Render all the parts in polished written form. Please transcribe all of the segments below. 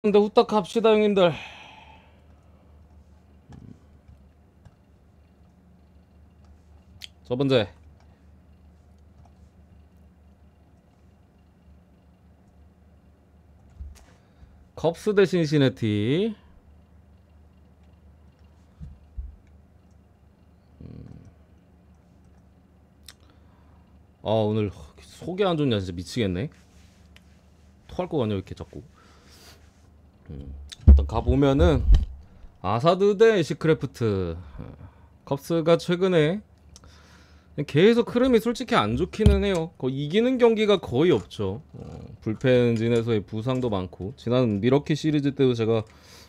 근데 후딱 갑시다 형님들. 첫 번째 컵스 대 신시내티. 아 오늘 속이 안 좋냐 진짜 미치겠네. 토할 거 같냐 이렇게 자꾸. 일단 가보면은 아사드 대 시크래프트. 컵스가 최근에 계속 흐름이 솔직히 안 좋기는 해요. 이기는 경기가 거의 없죠. 불펜진에서의 부상도 많고, 지난 미러키 시리즈 때도 제가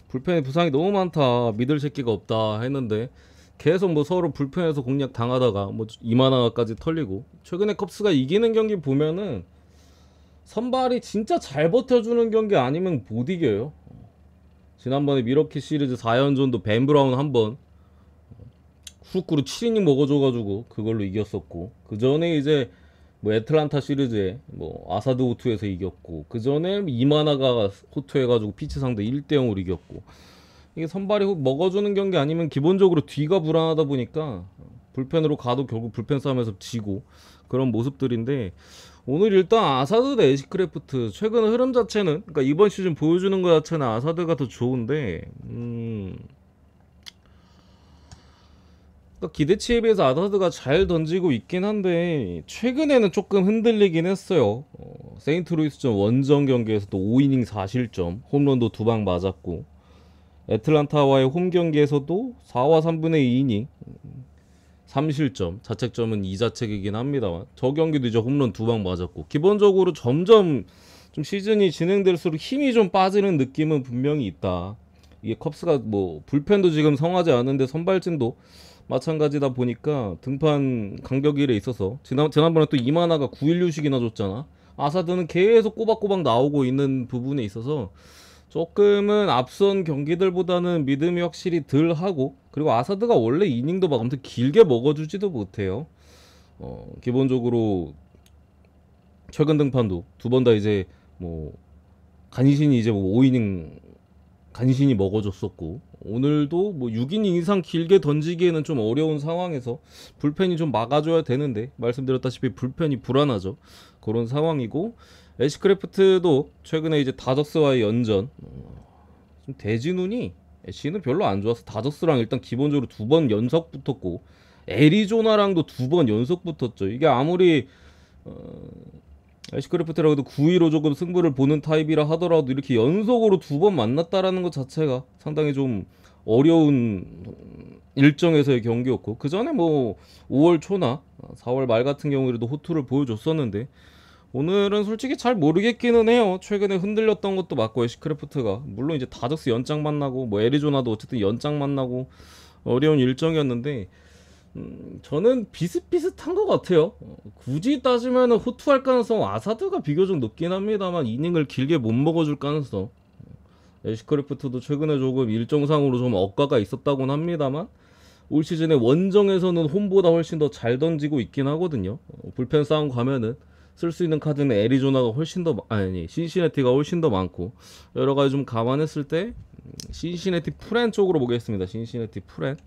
불펜에 부상이 너무 많다, 믿을 새끼가 없다 했는데 계속 뭐 서로 불펜에서 공략 당하다가 뭐 이만화까지 털리고, 최근에 컵스가 이기는 경기 보면은 선발이 진짜 잘 버텨주는 경기 아니면 못 이겨요. 지난번에 미러키 시리즈 4연전도 벤 브라운 한번 후루꾸루 7이닝 먹어줘가지고 그걸로 이겼었고, 그 전에 이제 뭐 애틀란타 시리즈에 뭐 아사드 호투에서 이겼고, 그 전에 이마나가 호투해가지고 피치 상대 1대0으로 이겼고, 이게 선발이 먹어주는 경기 아니면 기본적으로 뒤가 불안하다 보니까 불펜으로 가도 결국 불펜 싸움에서 지고 그런 모습들인데, 오늘 일단 아사드 대 에시크래프트 최근 흐름 자체는, 그러니까 이번 시즌 보여주는 것 자체는 아사드가 더 좋은데, 그러니까 기대치에 비해서 아사드가 잘 던지고 있긴 한데 최근에는 조금 흔들리긴 했어요. 세인트루이스전 원정 경기에서도 5이닝 4실점, 홈런도 2방 맞았고, 애틀란타와의 홈 경기에서도 4와 3분의 2이닝 3실점, 자책점은 2자책이긴 합니다만 저 경기도 이제 홈런 2방 맞았고, 기본적으로 점점 좀 시즌이 진행될수록 힘이 좀 빠지는 느낌은 분명히 있다. 이게 컵스가 뭐 불펜도 지금 성하지 않은데 선발진도 마찬가지다 보니까 등판 간격일에 있어서 지난번에 또 이만화가 9일류식이나 줬잖아. 아사드는 계속 꼬박꼬박 나오고 있는 부분에 있어서 조금은 앞선 경기들보다는 믿음이 확실히 덜 하고, 그리고 아사드가 원래 이닝도 막 엄청 길게 먹어주지도 못해요. 기본적으로 최근 등판도 두 번 다 이제 뭐 간신히 이제 뭐 5이닝 간신히 먹어줬었고, 오늘도 뭐 6이닝 이상 길게 던지기에는 좀 어려운 상황에서 불펜이 좀 막아줘야 되는데, 말씀드렸다시피 불펜이 불안하죠. 그런 상황이고, 애쉬크래프트도 최근에 이제 다저스와의 연전, 좀 대진운이 애쉬는 별로 안 좋아서 다저스랑 일단 기본적으로 2번 연속 붙었고, 애리조나랑도 2번 연속 붙었죠. 이게 아무리 애쉬크래프트라고도 9위로 조금 승부를 보는 타입이라 하더라도 이렇게 연속으로 2번 만났다라는 것 자체가 상당히 좀 어려운 일정에서의 경기였고, 그 전에 뭐 5월 초나 4월 말 같은 경우에도 호투를 보여줬었는데, 오늘은 솔직히 잘 모르겠기는 해요. 최근에 흔들렸던 것도 맞고, 애쉬크래프트가 물론 이제 다저스 연장 만나고 뭐 애리조나도 어쨌든 연장 만나고 어려운 일정이었는데, 저는 비슷비슷한 것 같아요. 굳이 따지면 호투할 가능성 아사드가 비교적 높긴 합니다만 이닝을 길게 못 먹어줄 가능성, 애쉬크래프트도 최근에 조금 일정상으로 좀 억가가 있었다곤 합니다만 올 시즌에 원정에서는 홈보다 훨씬 더 잘 던지고 있긴 하거든요. 불펜 싸움 가면은 쓸 수 있는 카드는 애리조나가 훨씬 더 아니 신시내티가 훨씬 더 많고, 여러 가지 좀 감안했을 때 신시내티 프렌 쪽으로 보겠습니다. 신시내티 프렌.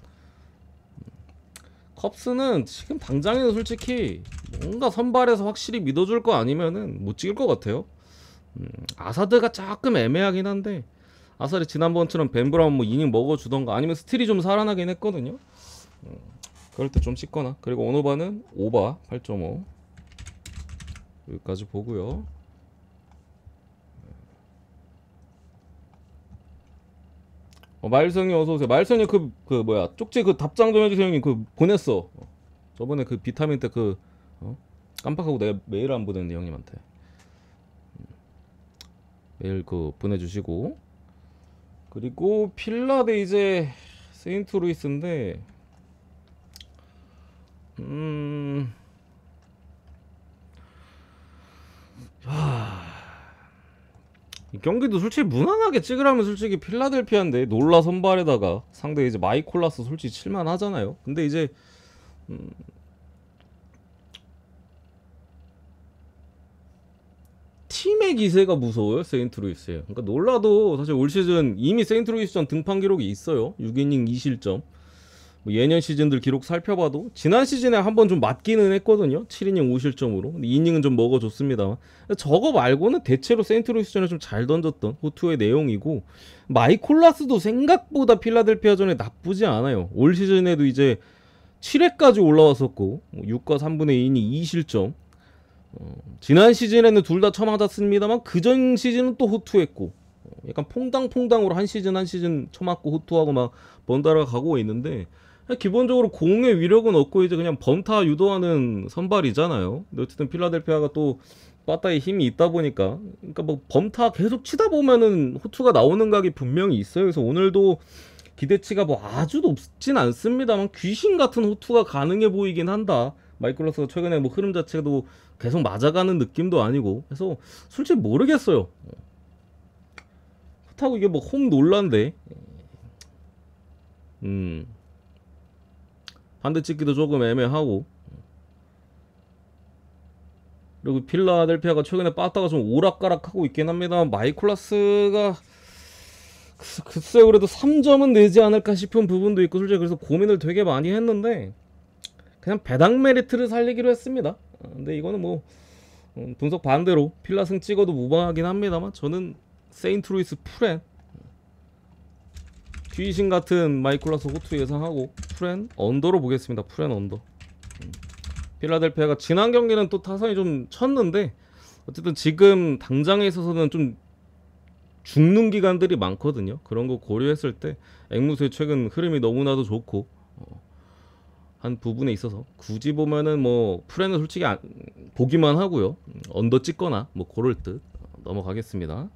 컵스는 지금 당장에는 솔직히 뭔가 선발에서 확실히 믿어줄 거 아니면은 못 찍을 것 같아요. 아사드가 조금 애매하긴 한데, 아사리 지난번처럼 벤 브라운 뭐 이닝 먹어주던가 아니면 스틸이 좀 살아나긴 했거든요. 그럴 때 좀 찍거나. 그리고 오노바는 오바 8.5 여기까지 보고요. 마일성이 어서오세요. 마일성이 그 뭐야 쪽지 그 답장 좀 해주세요 형님. 그 보냈어. 저번에 그 비타민 때 그 깜빡하고 내가 메일 안 보냈는데 형님한테 메일 그 보내주시고. 그리고 필라데 이제 세인트루이스인데, 이 경기도 솔직히 무난하게 찍으라면 솔직히 필라델피아인데 놀라 선발에다가 상대 이제 마이콜라스 솔직히 칠만 하잖아요. 근데 이제 팀의 기세가 무서워요, 세인트루이스에. 그러니까 놀라도 사실 올 시즌 이미 세인트루이스전 등판 기록이 있어요. 6이닝 2실점. 뭐 예년 시즌들 기록 살펴봐도 지난 시즌에 한번 좀 맞기는 했거든요. 7이닝 5실점으로. 근데 2이닝은 좀 먹어줬습니다. 저거 말고는 대체로 세인트루이스전에 좀 잘 던졌던 호투의 내용이고, 마이콜라스도 생각보다 필라델피아전에 나쁘지 않아요. 올 시즌에도 이제 7회까지 올라왔었고 6과 3분의 2이닝 2실점. 지난 시즌에는 둘 다 쳐맞았습니다만 그전 시즌은 또 호투했고, 약간 퐁당퐁당으로 한 시즌 쳐맞고 호투하고 막 번갈아 가고 있는데, 기본적으로 공의 위력은 없고 이제 그냥 번타 유도하는 선발이잖아요. 근데 어쨌든 필라델피아가 또 빠따에 힘이 있다 보니까, 그러니까 뭐 범타 계속 치다 보면은 호투가 나오는 각이 분명히 있어요. 그래서 오늘도 기대치가 뭐 아주 높진 않습니다만 귀신 같은 호투가 가능해 보이긴 한다. 마이클러스가 최근에 뭐 흐름 자체도 계속 맞아가는 느낌도 아니고 해서 솔직히 모르겠어요. 그렇다고 이게 뭐 홈 논란데, 반대 찍기도 조금 애매하고, 그리고 필라델피아가 최근에 빠따가 좀 오락가락하고 있긴 합니다만 마이콜라스가 글쎄요, 그래도 3점은 내지 않을까 싶은 부분도 있고, 솔직히 그래서 고민을 되게 많이 했는데 그냥 배당 메리트를 살리기로 했습니다. 근데 이거는 뭐 분석 반대로 필라승 찍어도 무방하긴 합니다만 저는 세인트루이스 풀엔 귀신 같은 마이콜라스 호투 예상하고 풀엔 언더로 보겠습니다. 풀엔 언더. 필라델피아가 지난 경기는 또 타선이 좀 쳤는데 어쨌든 지금 당장에 있어서는 좀 죽는 기간들이 많거든요. 그런 거 고려했을 때 앵무새의 최근 흐름이 너무나도 좋고 한 부분에 있어서 굳이 보면은 뭐 풀에는 솔직히 보기만 하고요. 언더 찍거나 뭐 고를 듯 넘어가겠습니다.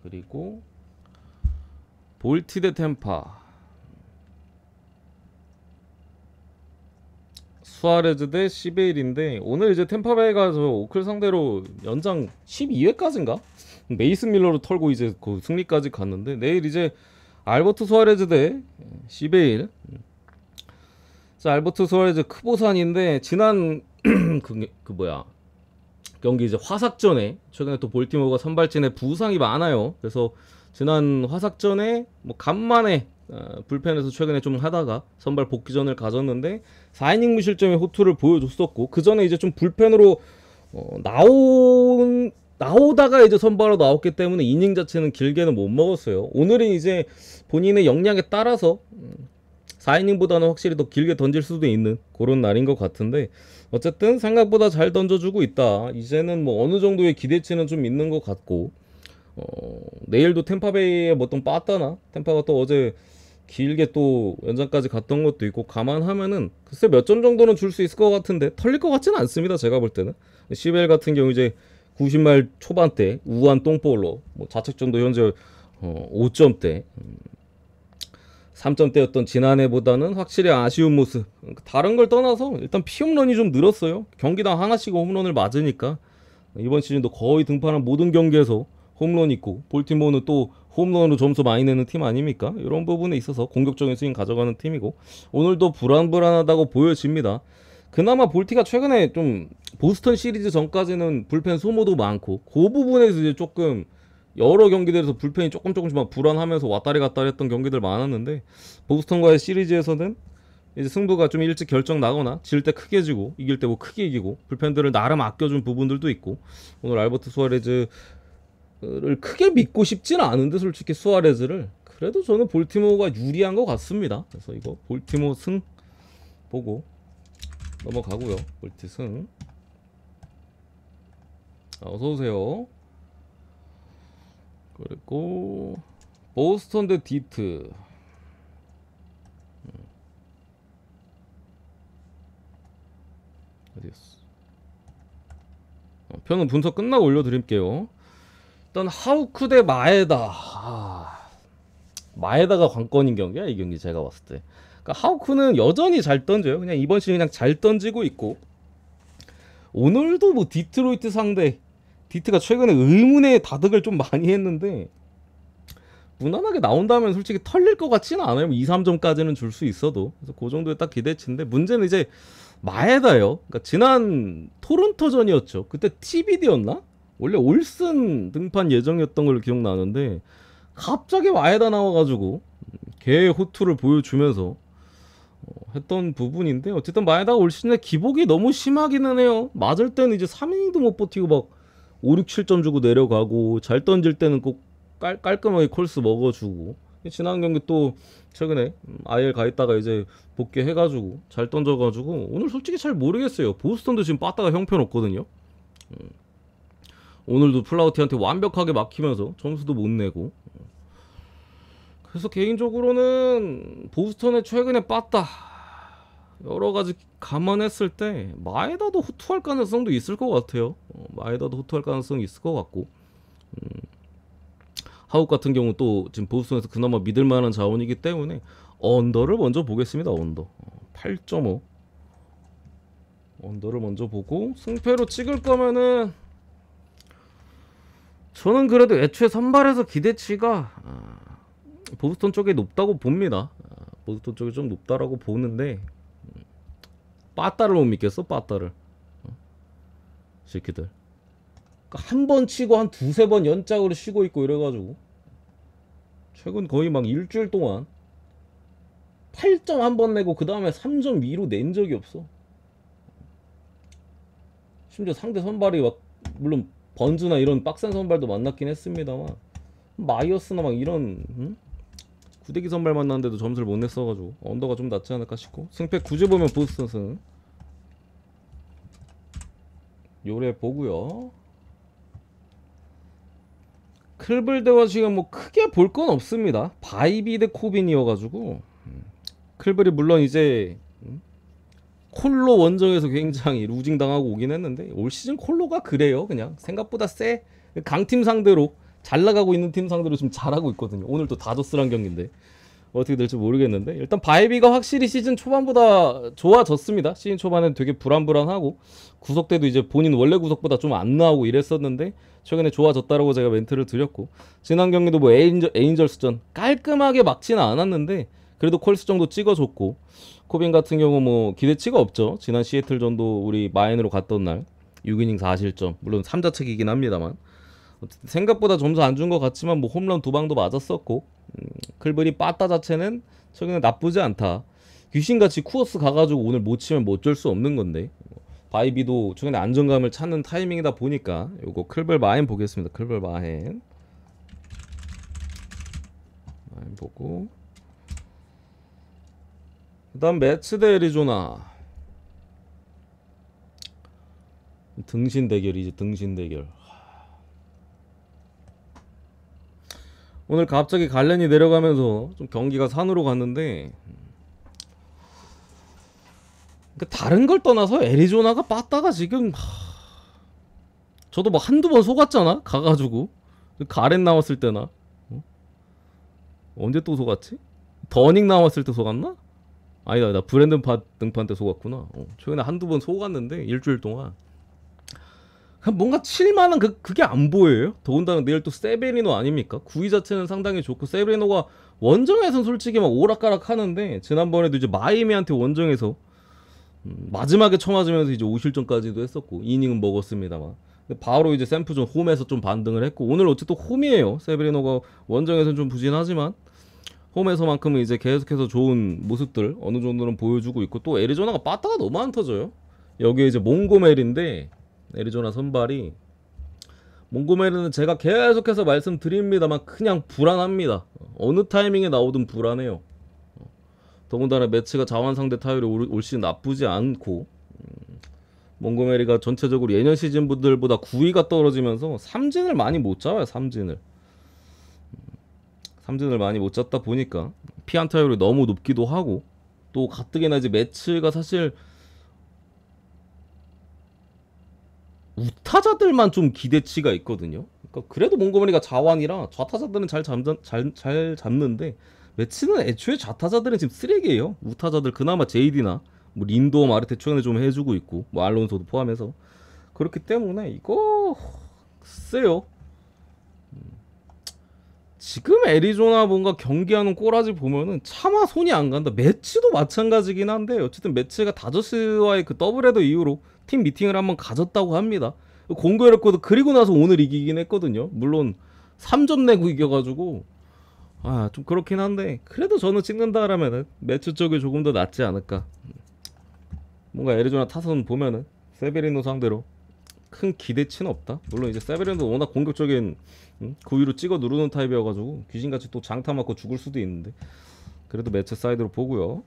그리고 볼티 대 템파, 수아레즈 대 시베일인데 오늘 이제 템파베이가 저 오클 상대로 연장 12회까지인가 메이슨 밀러로 털고 이제 그 승리까지 갔는데, 내일 이제 알버트 수아레즈 대 시베일. 자, 알버트 수아레즈 크보산인데 지난 그 뭐야 경기 이제 화삭전에 최근에 또 볼티모어가 선발진에 부상이 많아요. 그래서 지난 화삭전에 뭐 간만에 불펜에서 최근에 좀 하다가 선발 복귀전을 가졌는데 4이닝 무실점의 호투를 보여줬었고, 그 전에 이제 좀 불펜으로 나오다가 이제 선발로 나왔기 때문에 이닝 자체는 길게는 못 먹었어요. 오늘은 이제 본인의 역량에 따라서 4이닝보다는 확실히 더 길게 던질 수도 있는 그런 날인 것 같은데, 어쨌든 생각보다 잘 던져주고 있다. 이제는 뭐 어느 정도의 기대치는 좀 있는 것 같고, 내일도 템파베이의 뭐 어떤 빠따나 템파가 또 어제 길게 또 연장까지 갔던 것도 있고 감안하면은 글쎄 몇 점 정도는 줄 수 있을 것 같은데 털릴 것 같지는 않습니다. 제가 볼 때는. 시벨 같은 경우 이제 90말 초반대 우한 똥볼로 뭐 자책점도 현재 5점대 3점대였던 지난해보다는 확실히 아쉬운 모습. 다른 걸 떠나서 일단 피홈런이 좀 늘었어요. 경기당 하나씩 홈런을 맞으니까 이번 시즌도 거의 등판한 모든 경기에서 홈런 있고, 볼티모어는 또 홈런으로 점수 많이 내는 팀 아닙니까? 이런 부분에 있어서 공격적인 스윙 가져가는 팀이고, 오늘도 불안불안하다고 보여집니다. 그나마 볼티가 최근에 좀 보스턴 시리즈 전까지는 불펜 소모도 많고 그 부분에서 이제 조금 여러 경기들에서 불펜이 조금씩 막 불안하면서 왔다리 갔다리 했던 경기들 많았는데, 보스턴과의 시리즈에서는 이제 승부가 좀 일찍 결정 나거나 질 때 크게 지고 이길 때 뭐 크게 이기고 불펜들을 나름 아껴준 부분들도 있고, 오늘 알버트 수아레즈를 크게 믿고 싶지는 않은데 솔직히 수아레즈를 그래도 저는 볼티모어가 유리한 것 같습니다. 그래서 이거 볼티모어 승 보고 넘어가고요. 볼티 승. 어서오세요. 그리고 보스턴 대 디트. 어디였어? 편은 분석 끝나고 올려드릴게요. 일단 하우크 대 마에다. 마에다가 관건인 경기야 이 경기 제가 봤을 때. 그러니까 하우크는 여전히 잘 던져요. 그냥 이번 시즌 그냥 잘 던지고 있고, 오늘도 뭐 디트로이트 상대, 디트가 최근에 의문의 다득을 좀 많이 했는데 무난하게 나온다면 솔직히 털릴 것 같지는 않아요. 2, 3점까지는 줄 수 있어도. 그래서 그 정도의 딱 기대치인데, 문제는 이제 마에다요. 그러니까 지난 토론토전이었죠. 그때 TBD였나? 원래 올슨 등판 예정이었던 걸로 기억나는데 갑자기 마에다 나와가지고 걔의 호투를 보여주면서 했던 부분인데 어쨌든 마에다가 올 시즌에 기복이 너무 심하기는 해요. 맞을 때는 이제 3이닝도 못 버티고 막 5, 6, 7점 주고 내려가고 잘 던질 때는 꼭 깔끔하게 콜스 먹어주고 지난 경기 또 최근에 IL 가 있다가 이제 복귀해가지고 잘 던져가지고 오늘 솔직히 잘 모르겠어요. 보스턴도 지금 빠따가 형편없거든요. 오늘도 플라우티한테 완벽하게 막히면서 점수도 못 내고 그래서 개인적으로는 보스턴의 최근에 빠따 여러가지 감안했을 때 마에다도 호투할 가능성도 있을 것 같아요. 마에다도 호투할 가능성이 있을 것 같고 하욱 같은 경우 또 지금 보스턴에서 그나마 믿을만한 자원이기 때문에 언더를 먼저 보겠습니다. 언더 8.5 언더를 먼저 보고 승패로 찍을 거면은 저는 그래도 애초에 선발에서 기대치가 보스턴 쪽에 높다고 봅니다. 보스턴 쪽이 좀 높다라고 보는데 빠따를 못 믿겠어? 빠따를 새끼들 한 번 치고 한 두세 번 연짝으로 쉬고 있고 이래가지고 최근 거의 막 일주일 동안 8점 한 번 내고 그 다음에 3점 위로 낸 적이 없어. 심지어 상대 선발이 막 물론 번즈나 이런 빡센 선발도 만났긴 했습니다만 마이어스나 막 이런 구대기 선발 만났는데도 점수를 못 냈어가지고 언더가 좀 낫지 않을까 싶고 승패 굳이 보면 보스턴은 요래 보고요. 클블대와 지금 뭐 크게 볼 건 없습니다. 바이비 대 코빈이어가지고 클블이 물론 이제 콜로 원정에서 굉장히 루징 당하고 오긴 했는데 올 시즌 콜로가 그래요. 그냥 생각보다 세 강팀 상대로 잘 나가고 있는 팀 상대로 지금 잘하고 있거든요. 오늘 또 다저스랑 경기인데 어떻게 될지 모르겠는데 일단 바이비가 확실히 시즌 초반보다 좋아졌습니다. 시즌 초반엔 되게 불안불안하고 구속때도 이제 본인 원래 구속보다 좀 안 나오고 이랬었는데 최근에 좋아졌다라고 제가 멘트를 드렸고 지난 경기도 뭐 에인절스전 깔끔하게 막지는 않았는데 그래도 콜스 정도 찍어줬고 코빈 같은 경우 뭐 기대치가 없죠. 지난 시애틀전도 우리 마인으로 갔던 날 6이닝 4실점 물론 3자책이긴 합니다만 생각보다 점수 안 준 것 같지만 뭐 홈런 2방도 맞았었고 클블이 빠따 자체는 최근에 나쁘지 않다. 귀신같이 쿠어스 가가지고 오늘 못 치면 뭐 어쩔 수 없는 건데 바이비도 최근에 안정감을 찾는 타이밍이다 보니까 요거 클블 마인 보겠습니다. 클블 마인 보고 그 다음 매츠 대 애리조나 등신 대결이지. 등신 대결 오늘 갑자기 갈렌이 내려가면서 좀 경기가 산으로 갔는데 다른 걸 떠나서 애리조나가 빠따가 지금 저도 뭐 한두 번 속았잖아. 가가지고 가렌 나왔을 때나 언제 또 속았지? 더닝 나왔을 때 속았나? 아니다 나 브랜든 파 등판 때 속았구나. 최근에 한두 번 속았는데 일주일 동안 뭔가 칠만한 그게 안 보여요. 더군다나 내일 또 세베리노 아닙니까? 구위 자체는 상당히 좋고 세베리노가 원정에선 솔직히 막 오락가락 하는데 지난번에도 이제 마이애미한테 원정에서 마지막에 쳐맞으면서 이제 5실점까지도 했었고 이닝은 먹었습니다만 바로 이제 샘프존 홈에서 좀 반등을 했고 오늘 어쨌든 홈이에요. 세베리노가 원정에서는 좀 부진하지만 홈에서만큼은 이제 계속해서 좋은 모습들 어느 정도는 보여주고 있고 또 애리조나가 빠따가 너무 안 터져요. 여기에 이제 몽고메리인데 애리조나 선발이 몽고메리는 제가 계속해서 말씀드립니다만 그냥 불안합니다. 어느 타이밍에 나오든 불안해요. 더군다나 매치가 자완 상대 타율이 올 시즌 나쁘지 않고 몽고메리가 전체적으로 예년 시즌 분들보다 구위가 떨어지면서 삼진을 많이 못 잡아요. 삼진을 많이 못 잡다 보니까 피안 타율이 너무 높기도 하고 또 가뜩이나 이제 매치가 사실 우타자들만 좀 기대치가 있거든요. 그러니까 그래도 몽고메리가 자완이라 좌타자들은 잘 잡는데 매치는 애초에 좌타자들은 지금 쓰레기예요. 우타자들 그나마 JD나 뭐 린도 마르테 최근에 좀 해주고 있고 뭐 알론소도 포함해서 그렇기 때문에 이거 글쎄요. 지금 애리조나 뭔가 경기하는 꼬라지 보면은 차마 손이 안 간다. 매치도 마찬가지긴 한데 어쨌든 매치가 다저스와의 그 더블헤더 이후로 팀 미팅을 한번 가졌다고 합니다. 공교롭고도 그리고 나서 오늘 이기긴 했거든요. 물론 3점 내고 이겨가지고 좀 그렇긴 한데 그래도 저는 찍는다라면은 매치 쪽이 조금 더 낫지 않을까. 뭔가 애리조나 타선 보면은 세베리노 상대로 큰 기대치는 없다. 물론 이제 세베리노도 워낙 공격적인 그 위로 찍어 누르는 타입이어가지고 귀신같이 또 장타 맞고 죽을 수도 있는데 그래도 매치 사이드로 보고요.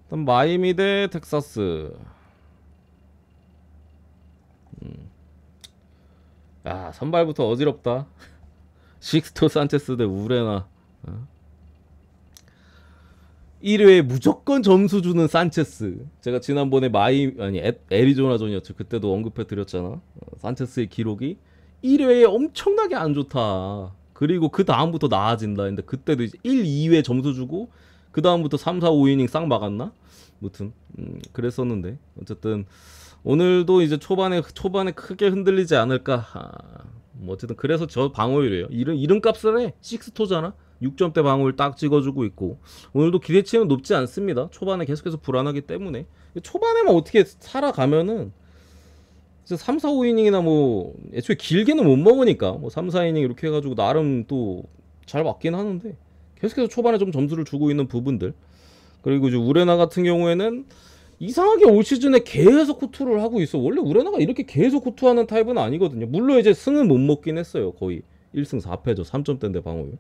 일단 마이미 대 텍사스. 야, 선발부터 어지럽다. 식스토 산체스 대 우레나. 1회에 무조건 점수 주는 산체스. 제가 지난번에 애리조나전이었죠. 그때도 언급해 드렸잖아. 산체스의 기록이 1회에 엄청나게 안 좋다. 그리고 그 다음부터 나아진다. 근데 그때도 이제 1, 2회 점수 주고 그 다음부터 3, 4, 5이닝 싹 막았나? 무튼 그랬었는데 어쨌든 오늘도 이제 초반에 크게 흔들리지 않을까. 뭐 어쨌든 그래서 저 방어율이에요. 이름값을 해. 식스토잖아. 6점대 방어율 딱 찍어주고 있고 오늘도 기대치는 높지 않습니다. 초반에 계속해서 불안하기 때문에 초반에만 어떻게 살아가면은 3, 4, 5이닝이나 뭐 애초에 길게는 못 먹으니까 뭐 3, 4이닝 이렇게 해가지고 나름 또 잘 맞긴 하는데 계속해서 초반에 좀 점수를 주고 있는 부분들. 그리고 이제 우레나 같은 경우에는 이상하게 올 시즌에 계속 호투를 하고 있어. 원래 우레나가 이렇게 계속 호투하는 타입은 아니거든요. 물론 이제 승은 못 먹긴 했어요. 거의 1승 4패죠. 3점대인데 방어율.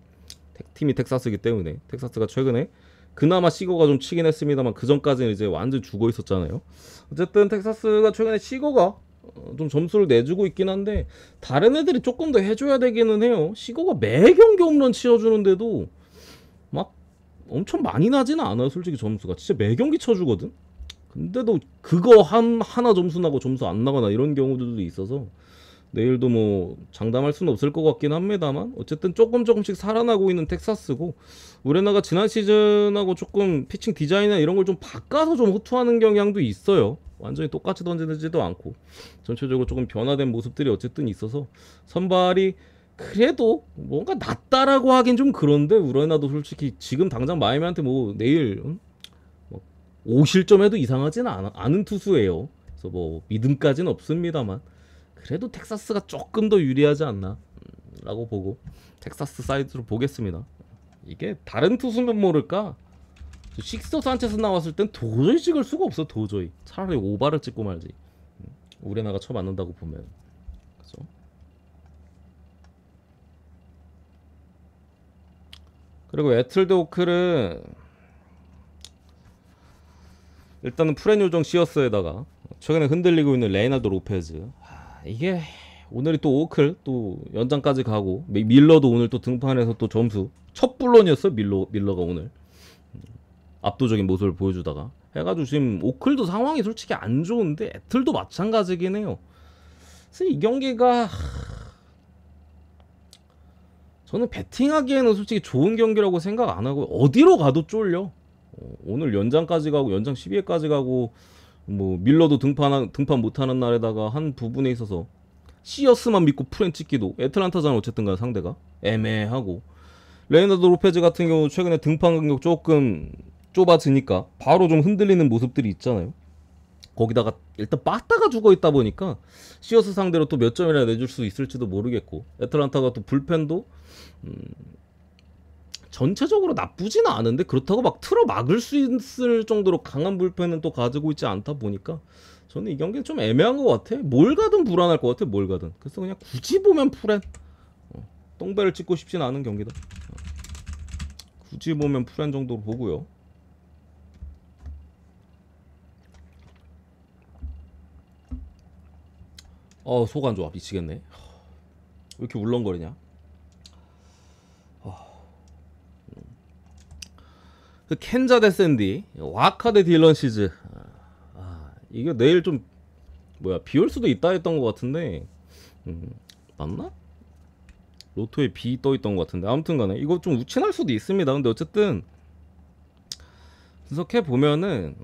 팀이 텍사스이기 때문에 텍사스가 최근에 그나마 시거가 좀 치긴 했습니다만 그 전까지는 이제 완전 죽어 있었잖아요. 어쨌든 텍사스가 최근에 시거가 좀 점수를 내주고 있긴 한데 다른 애들이 조금 더 해줘야 되기는 해요. 시거가 매 경기 홈런 치어주는데도 막 엄청 많이 나지는 않아요. 솔직히 점수가 진짜 매 경기 쳐주거든. 근데도 그거 하나 점수 나고 점수 안 나거나 이런 경우들도 있어서 내일도 뭐 장담할 수는 없을 것 같긴 합니다만 어쨌든 조금씩 살아나고 있는 텍사스고 우레나가 지난 시즌하고 조금 피칭 디자인이나 이런 걸 좀 바꿔서 좀 호투하는 경향도 있어요. 완전히 똑같이 던지지도 않고 전체적으로 조금 변화된 모습들이 어쨌든 있어서 선발이 그래도 뭔가 낫다라고 하긴 좀 그런데 우레나도 솔직히 지금 당장 마이애미한테 뭐 내일 5실점해도 이상하지는 않은 투수예요. 그래서 뭐 믿음까지는 없습니다만 그래도 텍사스가 조금 더 유리하지 않나 라고 보고 텍사스 사이드로 보겠습니다. 이게 다른 투수면 모를까 식스토 산체스 나왔을 땐 도저히 찍을 수가 없어. 도저히 차라리 오바를 찍고 말지. 우레나가 쳐맞는다고 보면 그죠? 그리고 애틀드 오클은 일단은 프렌 요정 시어스에다가 최근에 흔들리고 있는 레이날도 로페즈. 이게 오늘이 또 오클 또 연장까지 가고 밀러도 오늘 또 등판해서 또 점수 첫 블론이었어. 밀러가 오늘 압도적인 모습을 보여주다가 해가지고 지금 오클도 상황이 솔직히 안 좋은데 애틀도 마찬가지긴 해요. 그래서 이 경기가 저는 배팅하기에는 솔직히 좋은 경기라고 생각 안 하고 어디로 가도 쫄려. 오늘 연장까지 가고 연장 12회까지 가고 뭐 밀러도 등판 못하는 날에다가 한 부분에 있어서 시어스만 믿고 프렌 찍기도 애틀란타잖아. 어쨌든 간 상대가 애매하고 레이나드 로페즈 같은 경우 최근에 등판 간격 조금 좁아지니까 바로 좀 흔들리는 모습들이 있잖아요. 거기다가 일단 빠따가 죽어있다 보니까 시어스 상대로 또 몇 점이나 내줄 수 있을지도 모르겠고 애틀란타가 또 불펜도 전체적으로 나쁘지는 않은데 그렇다고 막 틀어 막을 수 있을 정도로 강한 불펜은 또 가지고 있지 않다 보니까 저는 이 경기는 좀 애매한 것 같아. 뭘 가든 불안할 것 같아. 뭘 가든. 그래서 그냥 굳이 보면 프렌 똥배를 찍고 싶진 않은 경기다. 굳이 보면 프렌 정도로 보고요. 속 안 좋아. 미치겠네. 왜 이렇게 울렁거리냐. 그 켄자 대 샌디, 와카 대 딜런 시즈. 이게 내일 좀 비 올 수도 있다 했던 것 같은데 맞나? 로또에 비 떠 있던 것 같은데 아무튼간에 이거 좀 우친할 수도 있습니다. 근데 어쨌든 분석해 보면은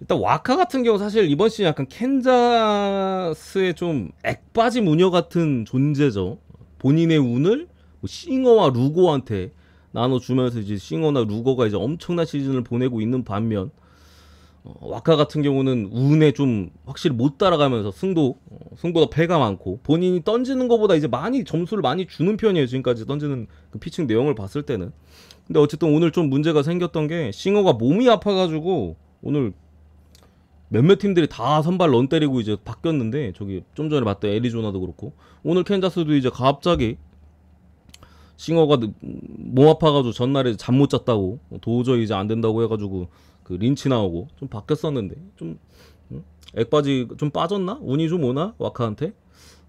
일단 와카 같은 경우 사실 이번 시즌 약간 캔자스의 좀 액바지 무녀 같은 존재죠. 본인의 운을 뭐 싱어와 루고한테 나눠주면서 이제 싱어나 루고가 이제 엄청난 시즌을 보내고 있는 반면 와카 같은 경우는 운에 좀 확실히 못 따라가면서 승보다 패가 많고 본인이 던지는 것보다 이제 많이 점수를 많이 주는 편이에요. 지금까지 던지는 그 피칭 내용을 봤을 때는. 근데 어쨌든 오늘 좀 문제가 생겼던 게 싱어가 몸이 아파가지고 오늘 몇몇 팀들이 다 선발 런 때리고 이제 바뀌었는데 저기 좀 전에 봤던 애리조나도 그렇고 오늘 캔자스도 이제 갑자기 싱어가 몸 아파가지고 전날에 잠 못 잤다고 도저히 이제 안 된다고 해가지고 그 린치 나오고 좀 바뀌었었는데 좀 액바지 좀 빠졌나? 운이 좀 오나? 와카한테?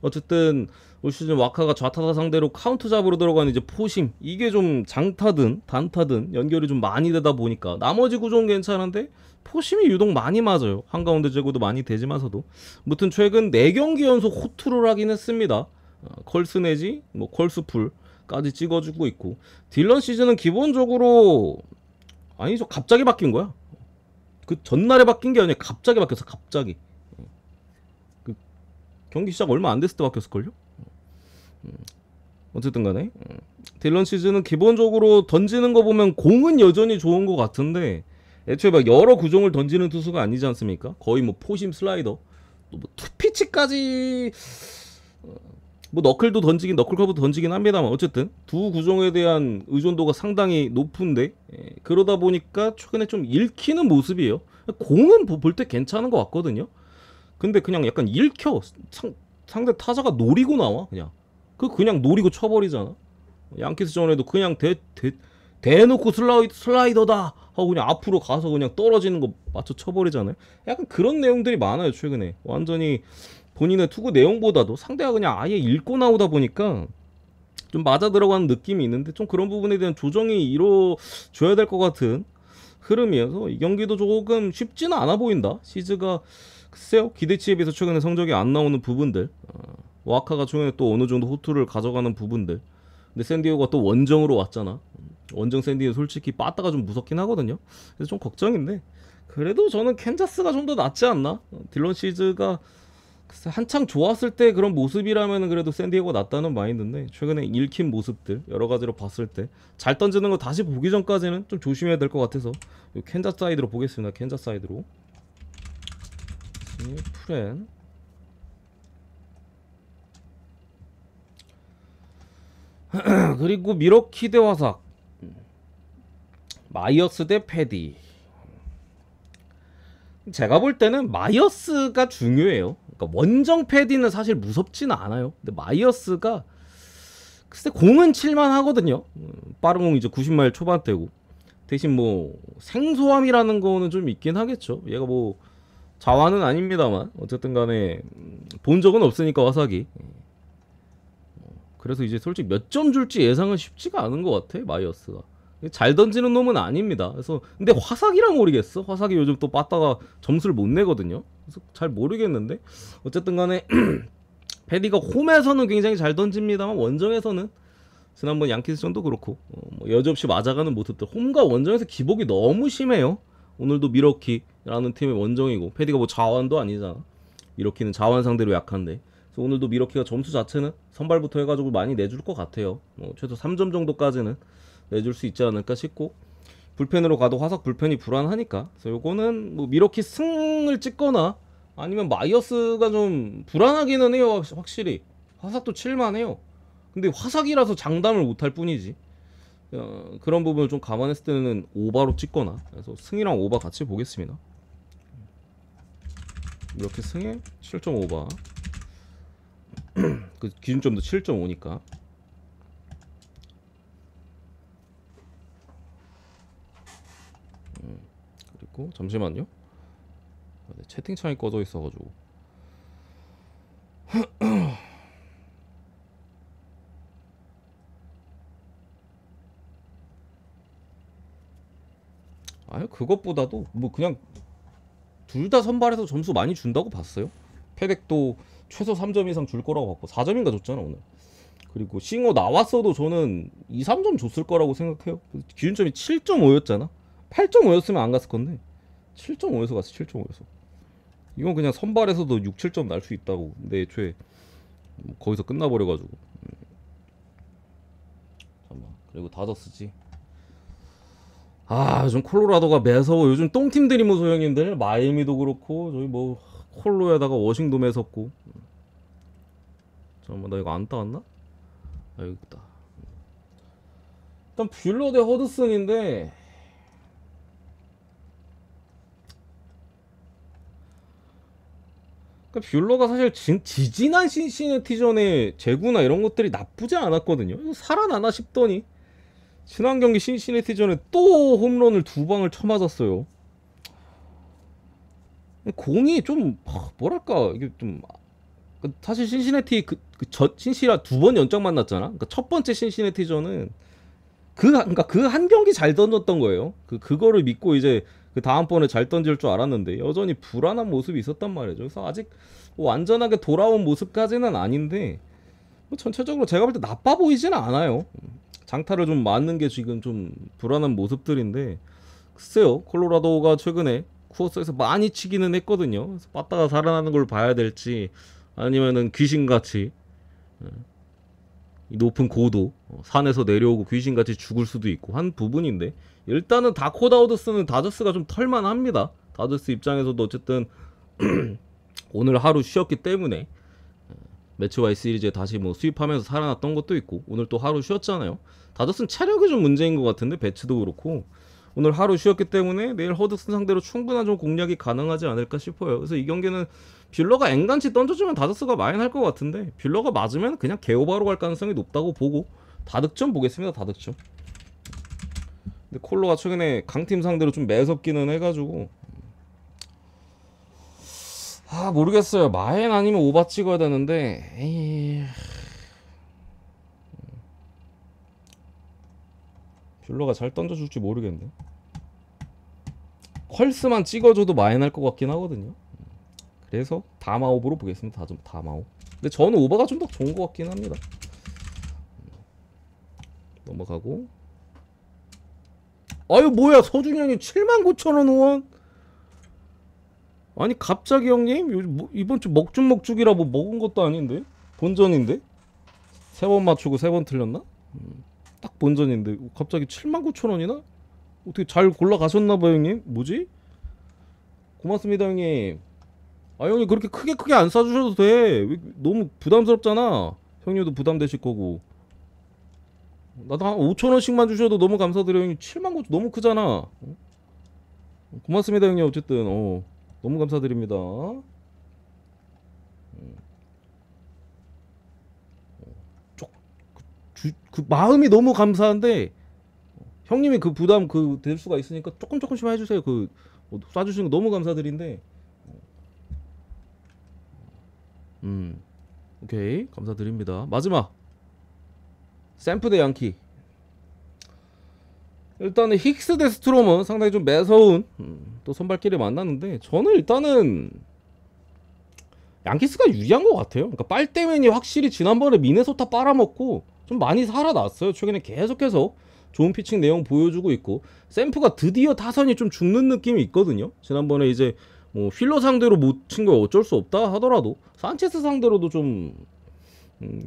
어쨌든 올 시즌 와카가 좌타자 상대로 카운트 잡으러 들어가는 이제 포심 이게 좀 장타든 단타든 연결이 좀 많이 되다 보니까 나머지 구조는 괜찮은데 포심이 유독 많이 맞아요. 한가운데 제고도 많이 되지만서도 무튼 최근 4경기 연속 호투를 하긴 했습니다. 컬스 내지 뭐 컬스풀까지 찍어주고 있고 딜런 시즌은 기본적으로 아니죠 갑자기 바뀐 거야. 그 전날에 바뀐 게 아니라 갑자기 바뀌었어. 갑자기 그 경기 시작 얼마 안 됐을 때 바뀌었을걸요. 어쨌든 간에 딜런 시즌은 기본적으로 던지는 거 보면 공은 여전히 좋은 것 같은데 애초에 막 여러 구종을 던지는 투수가 아니지 않습니까? 거의 뭐 포심 슬라이더 또 뭐 투피치까지 뭐 너클도 던지긴 너클커브도 던지긴 합니다만 어쨌든 두 구종에 대한 의존도가 상당히 높은데 그러다 보니까 최근에 좀 읽히는 모습이에요. 공은 볼 때 괜찮은 것 같거든요. 근데 그냥 약간 읽혀. 상대 타자가 노리고 나와 그냥 그냥 노리고 쳐버리잖아. 양키스전에도 그냥 대놓고 슬라이더다 하고 그냥 앞으로 가서 그냥 떨어지는 거 맞춰 쳐버리잖아요. 약간 그런 내용들이 많아요 최근에. 완전히 본인의 투구 내용보다도 상대가 그냥 아예 읽고 나오다 보니까 좀 맞아 들어가는 느낌이 있는데 좀 그런 부분에 대한 조정이 이루어져야 될 것 같은 흐름이어서 이 경기도 조금 쉽지는 않아 보인다. 시즈가 글쎄요 기대치에 비해서 최근에 성적이 안 나오는 부분들 와카가 최근에 또 어느 정도 호투를 가져가는 부분들 근데 샌디에고가 또 원정으로 왔잖아. 원정 샌디에고 솔직히 빠따가 좀 무섭긴 하거든요. 그래서 좀 걱정인데 그래도 저는 캔자스가 좀 더 낫지 않나. 딜런 시즈가 한창 좋았을 때 그런 모습이라면 그래도 샌디에고가 낫다는 마인드인데 최근에 읽힌 모습들 여러 가지로 봤을 때 잘 던지는 거 다시 보기 전까지는 좀 조심해야 될 것 같아서 캔자스 사이드로 보겠습니다. 캔자스 사이드로 프렌 그리고 미러키 대 화삭 마이어스 대 패디. 제가 볼 때는 마이어스가 중요해요. 그러니까 원정 패디는 사실 무섭지는 않아요. 근데 마이어스가 글쎄 공은 칠만 하거든요. 빠른 공 이제 90마일 초반대고 대신 뭐 생소함이라는 거는 좀 있긴 하겠죠. 얘가 뭐 자완은 아닙니다만 어쨌든 간에 본 적은 없으니까 화삭이. 그래서 이제 솔직히 몇 점 줄지 예상은 쉽지가 않은 것 같아 마이어스가. 잘 던지는 놈은 아닙니다. 그래서 근데 화삭이랑 모르겠어. 화삭이 요즘 또 빠따가 점수를 못 내거든요. 그래서 잘 모르겠는데 어쨌든 간에 패디가 홈에서는 굉장히 잘 던집니다만 원정에서는 지난번 양키스전도 그렇고 뭐 여지없이 맞아가는 모습들 홈과 원정에서 기복이 너무 심해요. 오늘도 미러키라는 팀의 원정이고 패디가 뭐 자완도 아니잖아. 미러키는 자완 상대로 약한데 그래서 오늘도 미러키가 점수 자체는 선발부터 해가지고 많이 내줄 것 같아요. 뭐 최소 3점 정도까지는 내줄 수 있지 않을까 싶고 불펜으로 가도 화삭 불펜이 불안하니까 그래서 요거는 뭐 미러키 승을 찍거나 아니면 마이어스가 좀 불안하기는 해요. 확실히 화삭도 칠만해요. 근데 화삭이라서 장담을 못할 뿐이지 그런 부분을 좀 감안했을 때는 오바로 찍거나 그래서 승이랑 오바 같이 보겠습니다. 이렇게 승에 7.5바 그 기준점도 7.5니까 그리고 잠시만요. 채팅창이 꺼져 있어가지고 아니 그것보다도 뭐 그냥 둘 다 선발해서 점수 많이 준다고 봤어요. 패덱도 최소 3점 이상 줄 거라고 봤고 4점인가 줬잖아 오늘. 그리고 싱어 나왔어도 저는 2, 3점 줬을 거라고 생각해요. 기준점이 7.5였잖아 8.5였으면 안 갔을 건데 7.5에서 갔어. 7.5에서. 이건 그냥 선발에서도 6, 7점 날 수 있다고. 근데 애초에 거기서 끝나버려가지고. 잠깐만. 그리고 다저스지. 아, 요즘 콜로라도가 매서워. 요즘 똥팀들이 무서워, 형님들. 마이애미도 그렇고 저기 뭐 콜로에다가 워싱도 매섭고. 잠깐만, 나 이거 안 따왔나? 아, 여기 있다. 일단 뷰러 대 허드슨인데, 그러니까 뷰러가 사실 지지난 신시내티전의 제구나 이런 것들이 나쁘지 않았거든요. 살아나나 싶더니 지난 경기 신시내티전에 또 홈런을 2방을 쳐맞았어요. 공이 좀 뭐랄까, 이게 좀 사실 신시내티 신시라 2번 연장 만났잖아. 그러니까 첫 번째 신시내티전은 그러니까 그 한 경기 잘 던졌던 거예요. 그거를 믿고 이제 그 다음번에 잘 던질 줄 알았는데 여전히 불안한 모습이 있었단 말이죠. 그래서 아직 완전하게 돌아온 모습까지는 아닌데 뭐 전체적으로 제가 볼 때 나빠 보이지는 않아요. 장타를 좀 맞는 게 지금 좀 불안한 모습들인데, 글쎄요, 콜로라도가 최근에 쿠어스에서 많이 치기는 했거든요. 그래서 빠따가 살아나는 걸 봐야 될지 아니면은 귀신같이 이 높은 고도 산에서 내려오고 귀신같이 죽을 수도 있고 한 부분인데, 일단은 다코다우드스는 다저스가 좀 털만합니다. 다저스 입장에서도 어쨌든 오늘 하루 쉬었기 때문에 매치와이 시리즈에 다시 뭐 수입하면서 살아났던 것도 있고, 오늘 또 하루 쉬었잖아요. 다저스는 체력이 좀 문제인 것 같은데, 배치도 그렇고 오늘 하루 쉬었기 때문에 내일 허드슨 상대로 충분한 좀 공략이 가능하지 않을까 싶어요. 그래서 이 경기는 뷰러가 앵간치 던져주면 다저스가 많이 할 것 같은데, 뷰러가 맞으면 그냥 개오바로 갈 가능성이 높다고 보고 다득점 보겠습니다. 다득점. 근데 콜로가 최근에 강팀 상대로 좀 매섭기는 해가지고 모르겠어요. 마엔 아니면 오바 찍어야 되는데, 뷰러가 잘 던져줄지 모르겠네. 컬스만 찍어줘도 마엔 할 것 같긴 하거든요. 그래서 다마오브로 보겠습니다. 다마오. 근데 저는 오버가 좀 더 좋은 것 같긴 합니다. 넘어가고. 아유, 뭐야, 서준현이 79,000원 후원? 아니 갑자기 형님, 이번 주 먹죽먹죽이라 뭐 먹은 것도 아닌데, 본전인데 3번 맞추고 3번 틀렸나? 딱 본전인데 갑자기 79,000원이나? 어떻게 잘 골라가셨나봐요 형님. 뭐지? 고맙습니다 형님. 아, 형님 그렇게 크게 안 싸주셔도 돼. 너무 부담스럽잖아. 형님도 부담되실 거고. 나도 한 5,000원씩만 주셔도 너무 감사드려요 형님. 79,000원 너무 크잖아. 고맙습니다 형님. 어쨌든 너무 감사드립니다. 그 마음이 너무 감사한데, 형님이 그 부담 될 수가 있으니까 조금씩만 해주세요. 쏴주시는 거 너무 감사드린데. 오케이, 감사드립니다. 마지막 샘프 대 양키. 일단은 힉스 대 스트롬은 상당히 좀 매서운 또 선발끼리 만났는데, 저는 일단은 양키스가 유리한 것 같아요. 그러니까 빨대맨이 확실히 지난번에 미네소타 빨아먹고 좀 많이 살아났어요. 최근에 계속해서 좋은 피칭 내용 보여주고 있고, 샘프가 드디어 타선이 좀 죽는 느낌이 있거든요. 지난번에 이제 뭐 휠러 상대로 못 친 거 어쩔 수 없다 하더라도 산체스 상대로도 좀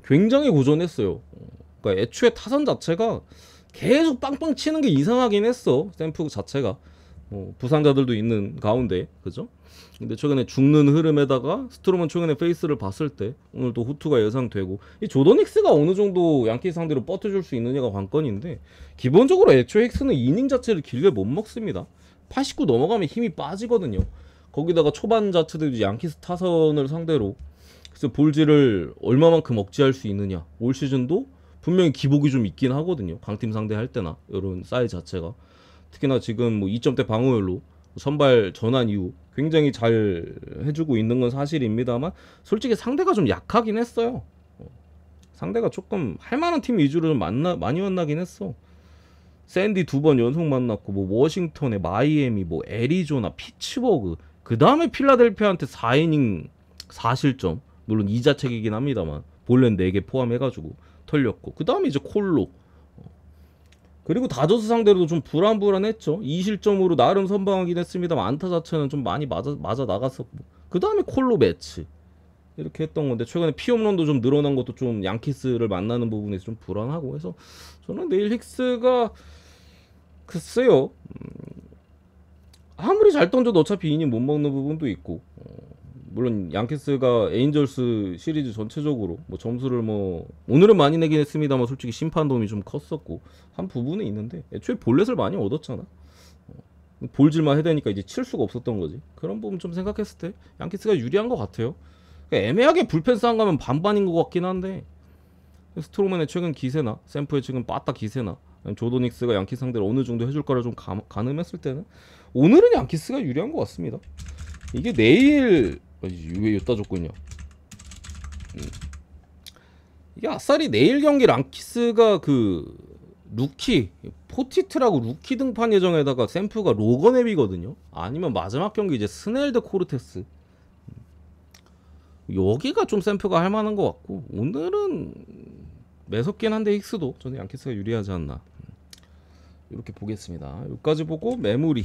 굉장히 고전했어요. 그러니까 애초에 타선 자체가 계속 빵빵 치는 게 이상하긴 했어. 샘프 자체가 부상자들도 있는 가운데, 그죠? 근데 최근에 죽는 흐름에다가 스트로먼 최근에 페이스를 봤을 때 오늘 또 후투가 예상되고, 이 조던 힉스가 어느 정도 양키 상대로 버텨줄 수 있느냐가 관건인데, 기본적으로 애초에 힉스는 이닝 자체를 길게 못 먹습니다. 89 넘어가면 힘이 빠지거든요. 거기다가 초반 자체도 양키스 타선을 상대로 그래서 볼질을 얼마만큼 억제할 수 있느냐. 올 시즌도 분명히 기복이 좀 있긴 하거든요. 강팀 상대할 때나 이런 사이즈 자체가. 특히나 지금 뭐 2점대 방어율로 선발 전환 이후 굉장히 잘 해주고 있는 건 사실입니다만, 솔직히 상대가 좀 약하긴 했어요. 상대가 조금 할만한 팀 위주로 좀 많이 만나긴 했어. 샌디 2번 연속 만났고, 뭐 워싱턴에 마이애미, 뭐 애리조나, 피츠버그, 그 다음에 필라델피아한테 4이닝 4실점, 물론 2자책이긴 합니다만 볼넷 4개 포함해가지고 털렸고, 그 다음에 이제 콜로, 그리고 다저스 상대로도 좀 불안불안했죠. 이 실점으로 나름 선방하긴 했습니다만 안타 자체는 좀 많이 맞아 나갔었고, 그 다음에 콜로 매치 이렇게 했던 건데, 최근에 피홈런도 좀 늘어난 것도 좀 양키스를 만나는 부분에서 좀 불안하고 해서 저는 내일 힉스가 글쎄요, 아무리 잘 던져도 어차피 이닝 못 먹는 부분도 있고, 물론 양키스가 에인절스 시리즈 전체적으로 뭐 점수를 뭐 오늘은 많이 내긴 했습니다만 솔직히 심판 도움이 좀 컸었고 한 부분은 있는데, 애초에 볼넷을 많이 얻었잖아. 볼질만 해대니까 이제 칠 수가 없었던 거지. 그런 부분 좀 생각했을 때 양키스가 유리한 것 같아요. 그러니까 애매하게 불펜 싸움 가면 반반인 것 같긴 한데, 스트로맨의 최근 기세나 샘프의 최근 빠따 기세나 조도닉스가 양키스 상대로 어느 정도 해줄 거를 좀 가늠했을 때는 오늘은 양키스가 유리한 것 같습니다. 이게 내일 왜 여기다 줬고 있냐, 이게 아싸리 내일 경기 랑키스가 그 루키 포티트라고 루키 등판 예정에다가 샘프가 로건앱이거든요. 아니면 마지막 경기 이제 스넬드 코르테스, 여기가 좀 샘프가 할 만한 것 같고, 오늘은 매섭긴 한데 힉스도 저는 양키스가 유리하지 않나 이렇게 보겠습니다. 여기까지 보고 메모리